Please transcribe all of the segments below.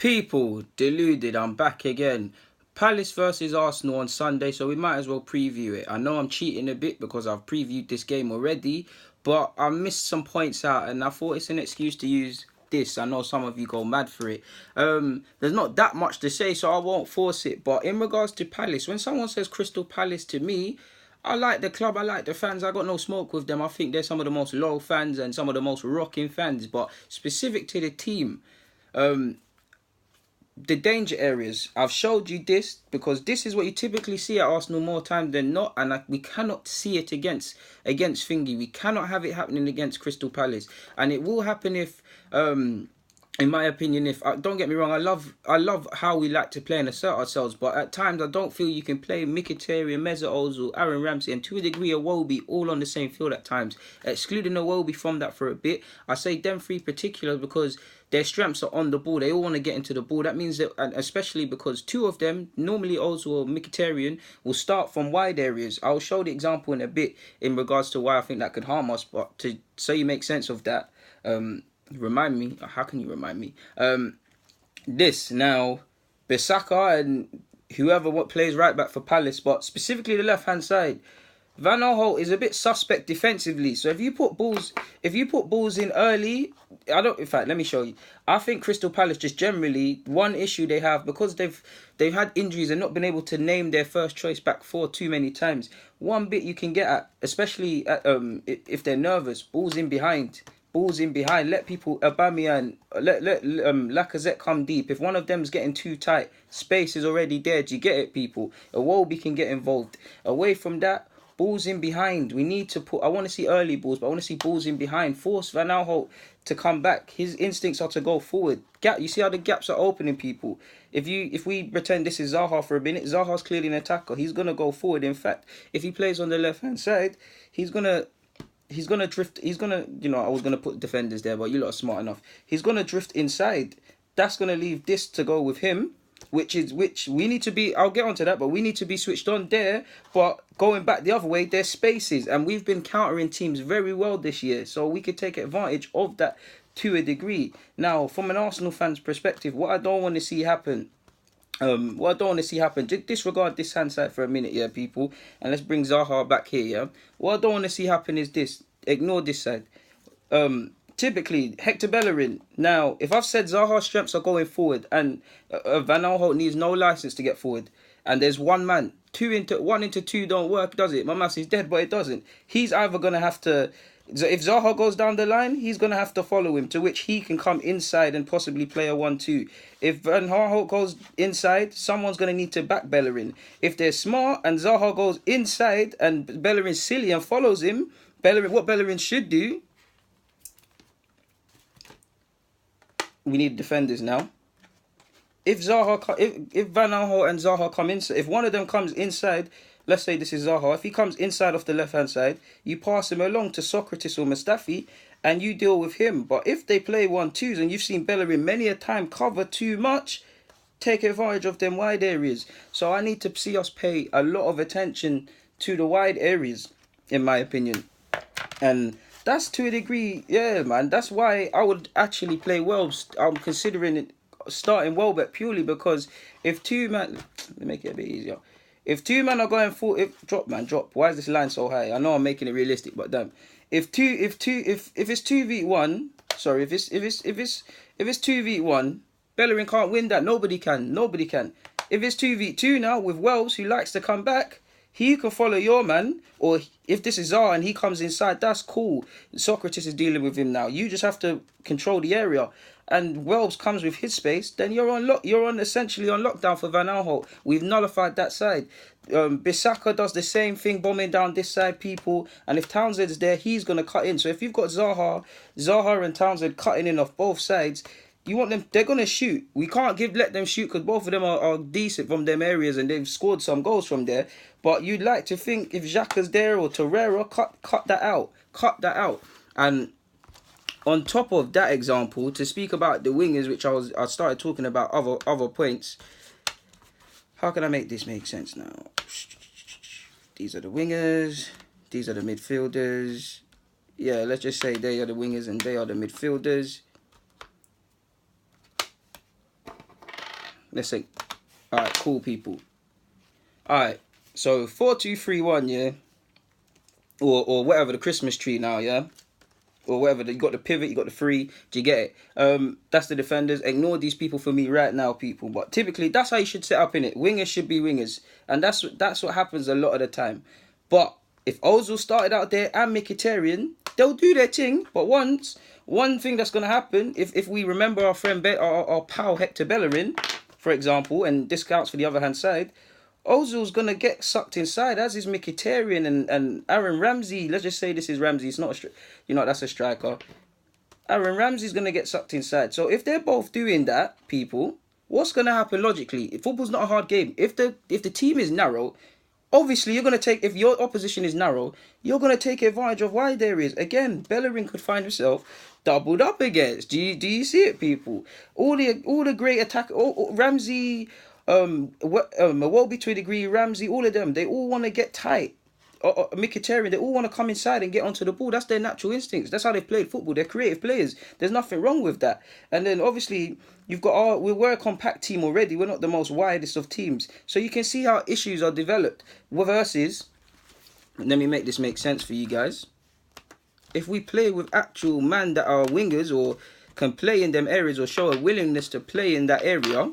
People, deluded, I'm back again. Palace versus Arsenal on Sunday, so we might as well preview it. I know I'm cheating a bit because I've previewed this game already, but I missed some points out and I thought it's an excuse to use this. I know some of you go mad for it. There's not that much to say, so I won't force it. But in regards to Palace, when someone says Crystal Palace to me, I like the club, I like the fans, I got no smoke with them. I think they're some of the most loyal fans and some of the most rocking fans. But specific to the team, the danger areas. I've showed you this because this is what you typically see at Arsenal more time than not, and we cannot see it against Thingy. We cannot have it happening against Crystal Palace, and it will happen if, in my opinion, if don't get me wrong, I love how we like to play and assert ourselves, but at times I don't feel you can play Mkhitaryan, Mesut Ozil, Aaron Ramsey, and to a degree Iwobi all on the same field at times. Excluding Iwobi from that for a bit, I say them three particular because their strengths are on the ball. They all want to get into the ball. That means that, and especially because two of them, normally Ozil or Mkhitaryan, will start from wide areas. I'll show the example in a bit in regards to why I think that could harm us. But so you make sense of that, remind me. How can you remind me? This now, Bissaka and whoever plays right back for Palace, but specifically the left hand side. Van Aanholt is a bit suspect defensively. So if you put balls in early, in fact, let me show you. I think Crystal Palace just generally, one issue they have, because they've had injuries and not been able to name their first choice back four too many times. One bit you can get at, especially if they're nervous, balls in behind. Let people Aubameyang, let Lacazette come deep. If one of them's getting too tight, space is already there. Do you get it, people? Iwobi can get involved. Away from that, balls in behind. We need to put. I want to see early balls, but I want to see balls in behind. Force Van Aanholt to come back. His instincts are to go forward. You see how the gaps are opening, people. If we pretend this is Zaha for a minute, Zaha's clearly an attacker. He's gonna go forward. In fact, if he plays on the left hand side, he's gonna drift. I was gonna put defenders there, but you lot are smart enough. He's gonna drift inside. That's gonna leave this to go with him, which we need to be. I'll get onto that, but we need to be switched on there. But going back the other way, there's spaces, and we've been countering teams very well this year, so we could take advantage of that to a degree. Now, from an Arsenal fan's perspective, what I don't want to see happen. Disregard this hand side for a minute, yeah, people, and let's bring Zaha back here, yeah. What I don't want to see happen is this. Ignore this side. Typically, Hector Bellerin. Now, if I've said Zaha's strengths are going forward, and Van Aanholt needs no license to get forward, and there's one man, 1 into 2 don't work, does it? My maths is dead, but it doesn't. He's either gonna have to. If Zaha goes down the line, he's going to have to follow him, to which he can come inside and possibly play a 1-2. If Van Aanholt goes inside, someone's going to need to back Bellerin. If they're smart and Zaha goes inside and Bellerin's silly and follows him, what Bellerin should do, we need defenders now. If Van Aanholt and Zaha come inside, if one of them comes inside, let's say this is Zaha. If he comes inside off the left-hand side, you pass him along to Socrates or Mustafi and you deal with him. But if they play 1-2s, and you've seen Bellerin many a time cover too much, take advantage of them wide areas. So I need to see us pay a lot of attention to the wide areas, in my opinion. And that's to a degree, yeah, man. That's why I would actually play Wells. I'm considering it starting Welbeck purely because if two man, let me make it a bit easier. If two men are going full, drop. Why is this line so high? I know I'm making it realistic, but damn. If it's 2v1, sorry, if it's 2v1, Bellerin can't win that. Nobody can. If it's 2v2 now with Wells, who likes to come back, he can follow your man. Or if this is Zaha and he comes inside, that's cool. Socrates is dealing with him now. You just have to control the area. And Wells comes with his space, then you're essentially on lockdown for Van Aanholt. We've nullified that side. Bissaka does the same thing, bombing down this side, people. And if Townsend's there, he's going to cut in. So if you've got Zaha and Townsend cutting in off both sides, you want them, they're going to shoot. We can't let them shoot because both of them are decent from them areas and they've scored some goals from there. But you'd like to think if Xhaka's there or Torreira, cut that out. And on top of that example, to speak about the wingers, which I started talking about other points. How can I make this make sense now? These are the wingers. These are the midfielders. Yeah, let's just say they are the wingers and they are the midfielders. Let's say, all right, cool people. All right, so 4-2-3-1, yeah, or whatever, the Christmas tree now, yeah, or whatever. You got the pivot, you got the three. Do you get it? That's the defenders. Ignore these people for me right now, people. But typically, that's how you should set up in it. Wingers should be wingers, and that's what happens a lot of the time. But if Ozil started out there and Mkhitaryan, they'll do their thing. But one thing that's gonna happen, if we remember our friend our pal Hector Bellerin, for example, and this counts for the other hand side, Ozil's gonna get sucked inside, as is Mkhitaryan and Aaron Ramsey. Let's just say this is Ramsey. It's not that's a striker. Aaron Ramsey's gonna get sucked inside. So if they're both doing that, people, what's gonna happen logically? Football's not a hard game. If the team is narrow, obviously you're gonna take, if your opposition is narrow, you're gonna take advantage of wide areas. Again, Bellerin could find himself doubled up against. Do you see it, people? All the great attack, Ramsey. Iwobi to a degree, Ramsey, all of them, they all want to get tight. Mkhitaryan, they all want to come inside and get onto the ball. That's their natural instincts. That's how they've played football. They're creative players. There's nothing wrong with that. And then obviously you've got we're a compact team already. We're not the most widest of teams, so you can see how issues are developed. Versus, let me make this make sense for you guys. If we play with actual men that are wingers or can play in them areas or show a willingness to play in that area.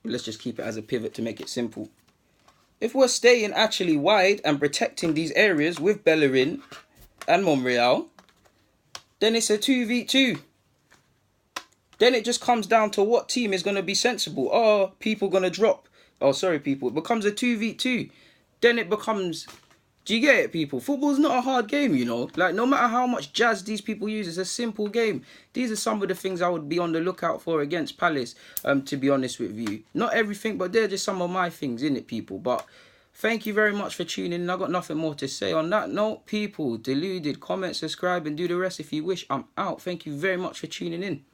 Let's just keep it as a pivot to make it simple. If we're staying actually wide and protecting these areas with Bellerin and Monreal, then it's a 2v2. Then it just comes down to what team is going to be sensible. Oh, people going to drop. Oh, sorry, people. It becomes a 2v2. Then it becomes... Do you get it, people? Football's not a hard game, you know. Like, no matter how much jazz these people use, it's a simple game. These are some of the things I would be on the lookout for against Palace, to be honest with you. Not everything, but they're just some of my things, innit, people? But thank you very much for tuning in. I got nothing more to say. On that note, people, deluded, comment, subscribe, and do the rest if you wish. I'm out. Thank you very much for tuning in.